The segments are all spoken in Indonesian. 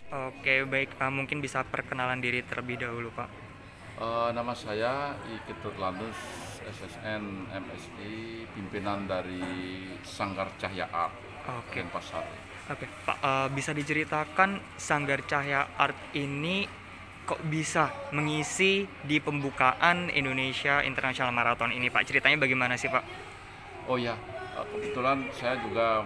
Oke, baik. Mungkin bisa perkenalan diri terlebih dahulu, Pak. Nama saya I. Ketutlanus, SSN, MSI, pimpinan dari Sanggar Cahya Art, Oke, Denpasar. oke, Pak. Bisa diceritakan Sanggar Cahya Art ini kok bisa mengisi di pembukaan Indonesia International Marathon ini, Pak? Ceritanya bagaimana sih, Pak? Oh ya, kebetulan saya juga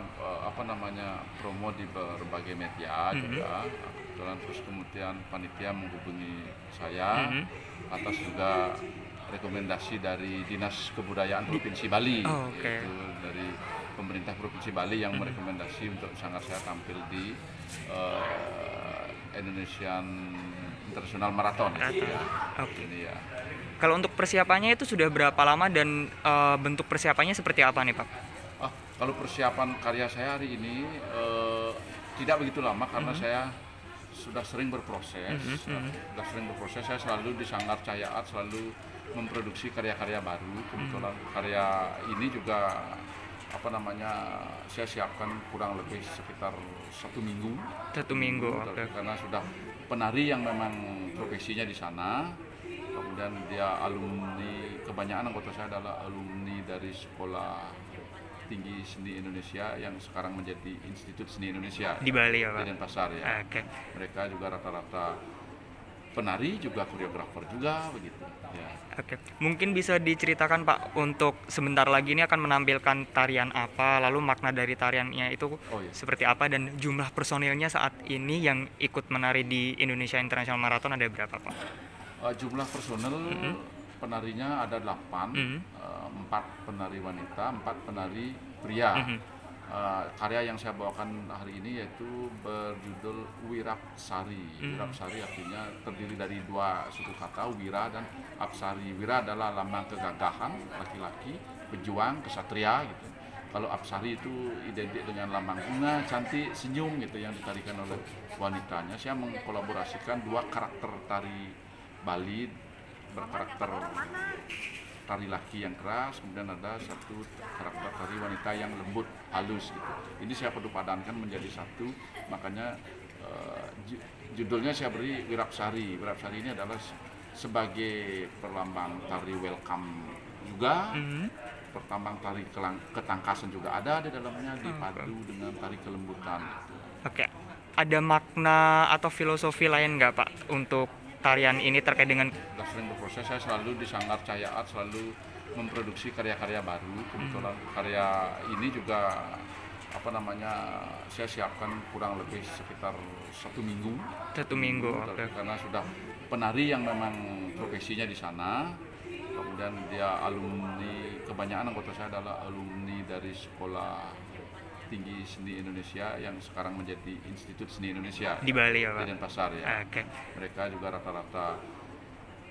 promo di berbagai media Mhm, juga. Kebetulan terus kemudian panitia menghubungi saya mhm. atas juga rekomendasi dari Dinas Kebudayaan Di, Provinsi Bali, oh, oke. yaitu dari pemerintah Provinsi Bali yang Mhm. merekomendasi untuk sangat saya tampil di Indonesian International Marathon itu Marathon. ya. Oke. Ini ya. Kalau untuk persiapannya itu sudah berapa lama dan bentuk persiapannya seperti apa nih, Pak? Kalau persiapan karya saya hari ini tidak begitu lama karena Mhm, saya sudah sering berproses. mhm, mhm, Sudah sering berproses. Saya selalu di Sanggar Cahya Art selalu memproduksi karya-karya baru. mhm. Kebetulan karya ini juga saya siapkan kurang lebih sekitar 1 minggu, Satu minggu, oke. karena sudah penari yang memang profesinya di sana. Kemudian dia alumni, kebanyakan anggota saya adalah alumni dari Sekolah Tinggi Seni Indonesia yang sekarang menjadi Institut Seni Indonesia Di Bali ya, di Pak? Denpasar ya. Oke. Mereka juga rata-rata penari, juga koreografer juga begitu ya. Oke, mungkin bisa diceritakan Pak, untuk sebentar lagi ini akan menampilkan tarian apa, lalu makna dari tariannya itu Oh ya. seperti apa, dan jumlah personilnya saat ini yang ikut menari di Indonesia International Marathon ada berapa, Pak? Jumlah personel Mhm, penarinya ada 8, mhm, 4 penari wanita, 4 penari pria. mhm. Karya yang saya bawakan hari ini yaitu berjudul Wirapsari. Mhm. Wirapsari artinya terdiri dari dua suku kata, Wira dan Apsari. Wira adalah lambang kegagahan laki-laki, pejuang, kesatria gitu. Kalau Apsari itu identik dengan lambang bunga, cantik, senyum gitu yang ditarikan oleh wanitanya. Saya mengkolaborasikan dua karakter tari Bali berkarakter tari laki yang keras, kemudian ada satu karakter tari wanita yang lembut, halus gitu. Ini saya padankan menjadi satu, makanya judulnya saya beri Wirapsari. Wirapsari ini adalah sebagai perlambang tari welcome juga, Mhm. pertambang tari ketangkasan juga ada di dalamnya, Oke. dipadu dengan tari kelembutan gitu. Oke. Ada makna atau filosofi lain nggak Pak untuk tarian ini terkait dengan? Sudah sering berproses, saya selalu di Sanggar Cahya Art selalu memproduksi karya-karya baru. Mhm. Kebetulan karya ini juga saya siapkan kurang lebih sekitar 1 minggu, Satu minggu, oke. karena sudah penari yang memang profesinya di sana. Kemudian dia alumni, kebanyakan anggota saya adalah alumni dari Sekolah Tinggi Seni Indonesia yang sekarang menjadi Institut Seni Indonesia Di Bali ya, di Pak? Denpasar ya. Oke. Mereka juga rata-rata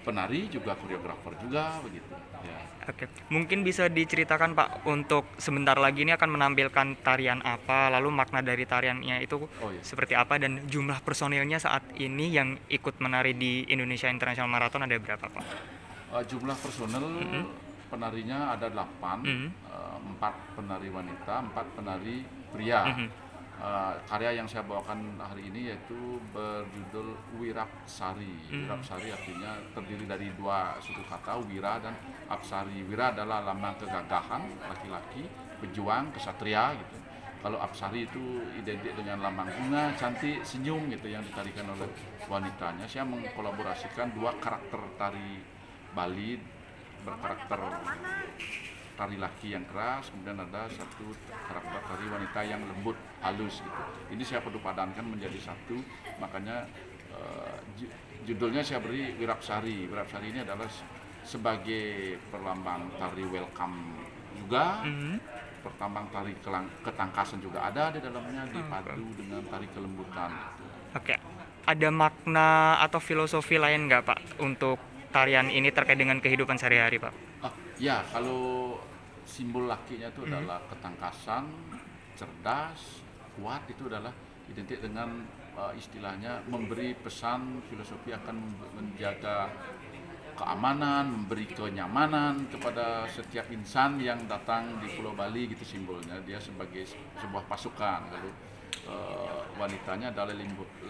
penari, juga koreografer juga begitu ya. Oke, mungkin bisa diceritakan Pak, untuk sebentar lagi ini akan menampilkan tarian apa, lalu makna dari tariannya itu Oh ya. seperti apa, dan jumlah personilnya saat ini yang ikut menari di Indonesia International Marathon ada berapa, Pak? Jumlah personel Mhm, penarinya ada 8, mhm, 4 penari wanita, 4 penari pria. mhm. Karya yang saya bawakan hari ini yaitu berjudul Wirapsari. Mhm. Wirapsari artinya terdiri dari dua suku kata, Wira dan Apsari. Wira adalah lambang kegagahan laki-laki, pejuang, kesatria gitu. Kalau Apsari itu identik dengan lambang bunga, cantik, senyum gitu yang ditarikan oleh wanitanya. Saya mengkolaborasikan dua karakter tari Bali berkarakter tari laki yang keras, kemudian ada satu karakter tari wanita yang lembut, halus gitu. Ini saya padankan menjadi satu, makanya judulnya saya beri Wirapsari. Wirapsari ini adalah sebagai perlambang tari welcome juga, Mhm. pertambang tari ketangkasan juga ada di dalamnya, Oke. dipadu dengan tari kelembutan gitu. Oke. Ada makna atau filosofi lain nggak Pak untuk tarian ini terkait dengan kehidupan sehari-hari, Pak? Ya, kalau simbol lakinya itu Mhm. adalah ketangkasan, cerdas, kuat, itu adalah identik dengan istilahnya memberi pesan filosofi akan menjaga keamanan, memberi kenyamanan kepada setiap insan yang datang di Pulau Bali gitu simbolnya. Dia sebagai sebuah pasukan. Lalu wanitanya adalah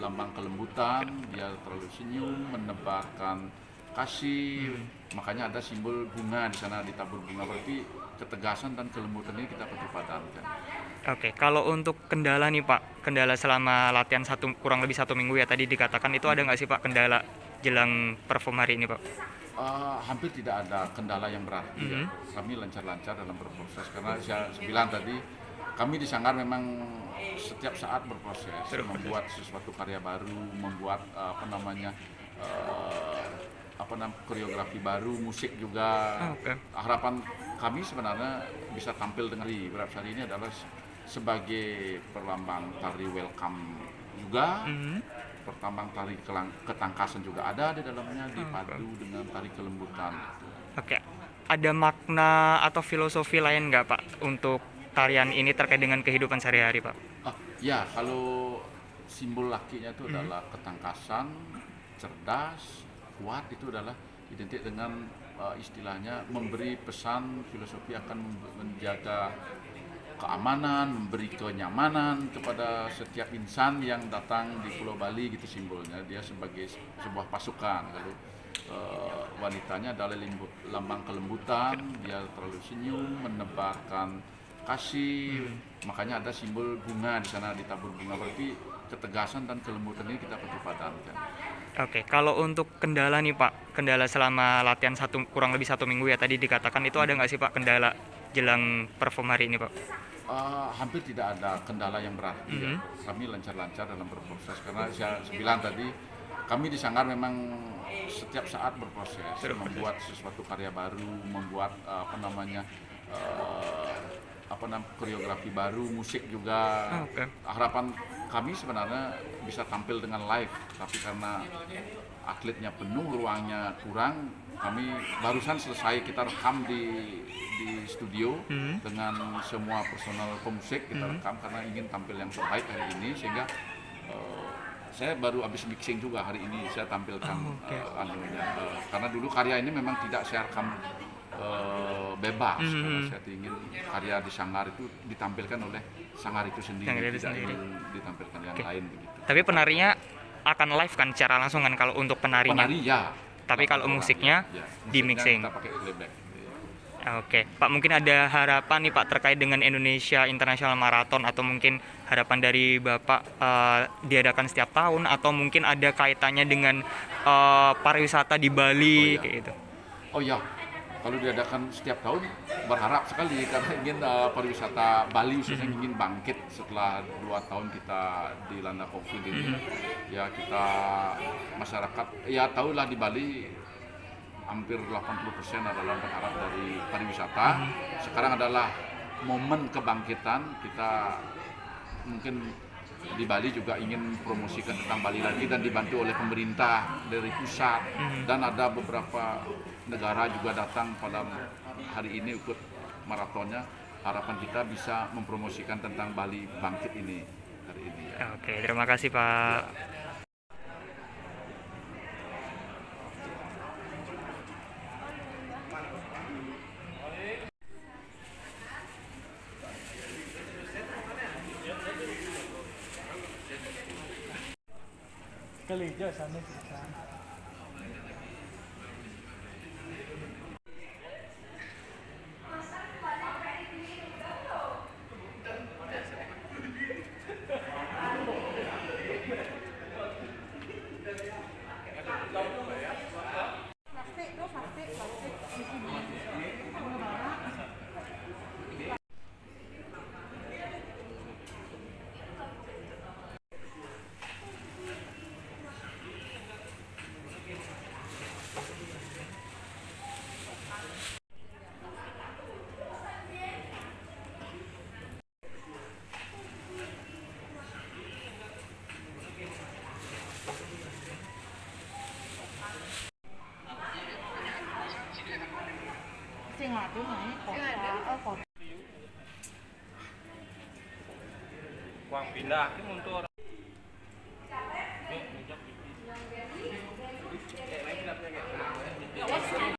lambang kelembutan, dia terlalu senyum, menebarkan kasih, makanya ada simbol bunga di sana, ditabur bunga, berarti ketegasan dan kelembutan ini kita perpadankan. Oke, kalau untuk kendala nih Pak, kendala selama latihan kurang lebih 1 minggu ya tadi dikatakan, itu ada nggak sih Pak kendala jelang perform hari ini Pak? Hampir tidak ada kendala yang berarti ya. Kami lancar-lancar dalam berproses, karena saya bilang tadi, kami di Sanggar memang setiap saat berproses, membuat sesuatu karya baru, membuat koreografi baru, musik juga. Harapan kami sebenarnya bisa tampil dengan Wirabsari ini adalah sebagai perlambang tari welcome juga. Pertambang tari ketangkasan juga ada di dalamnya, dipadu dengan tari kelembutan. Oke, ada makna atau filosofi lain nggak Pak untuk tarian ini terkait dengan kehidupan sehari-hari Pak? Ya, kalau simbol lakinya itu adalah ketangkasan, cerdas, kuat, itu adalah identik dengan istilahnya memberi pesan filosofi akan menjaga keamanan, memberi kenyamanan kepada setiap insan yang datang di Pulau Bali, gitu simbolnya. Dia sebagai sebuah pasukan. Lalu wanitanya adalah lambang kelembutan, dia terlalu senyum, menebarkan kasih, makanya ada simbol bunga di sana, ditabur bunga, berarti ketegasan dan kelembutan ini kita perpadankan. Oke, kalau untuk kendala nih Pak, kendala selama latihan kurang lebih 1 minggu ya tadi dikatakan, itu ada nggak sih Pak kendala jelang perform hari ini Pak? Hampir tidak ada kendala yang berarti ya. Kami lancar-lancar dalam berproses, karena saya bilang tadi, kami di Sanggar memang setiap saat berproses, membuat sesuatu karya baru, membuat koreografi baru, musik juga. Harapan kami sebenarnya bisa tampil dengan live, tapi karena atletnya penuh, ruangnya kurang, kami barusan selesai, kita rekam di studio dengan semua personal pemusik, kita rekam karena ingin tampil yang terbaik hari ini, sehingga saya baru habis mixing juga hari ini, saya tampilkan karena dulu karya ini memang tidak saya rekam bebas, karena saya ingin karya di Sanggar itu ditampilkan oleh Sanggar itu sendiri, tidak ingin ditampilkan yang lain begitu. Tapi penarinya akan live kan secara langsung kan kalau untuk penarinya? Penari ya. Tapi kalau musiknya di mixing. Kita pakai playback. Oke, Pak, mungkin ada harapan nih Pak terkait dengan Indonesia International Marathon, atau mungkin harapan dari Bapak diadakan setiap tahun, atau mungkin ada kaitannya dengan pariwisata di Bali kayak gitu? Oh ya, kalau diadakan setiap tahun berharap sekali, karena ingin pariwisata Bali khususnya ingin bangkit setelah 2 tahun kita dilanda COVID ini. Ya, kita masyarakat ya tahulah di Bali hampir 80% adalah berharap dari pariwisata. Sekarang adalah momen kebangkitan, kita mungkin di Bali juga ingin promosikan tentang Bali lagi, dan dibantu oleh pemerintah dari pusat, dan ada beberapa negara juga datang pada hari ini ikut maratonnya. Harapan kita bisa mempromosikan tentang Bali bangkit ini hari ini. Oke, terima kasih Pak. Kalinya sana kita. Quang pindah cái môn tour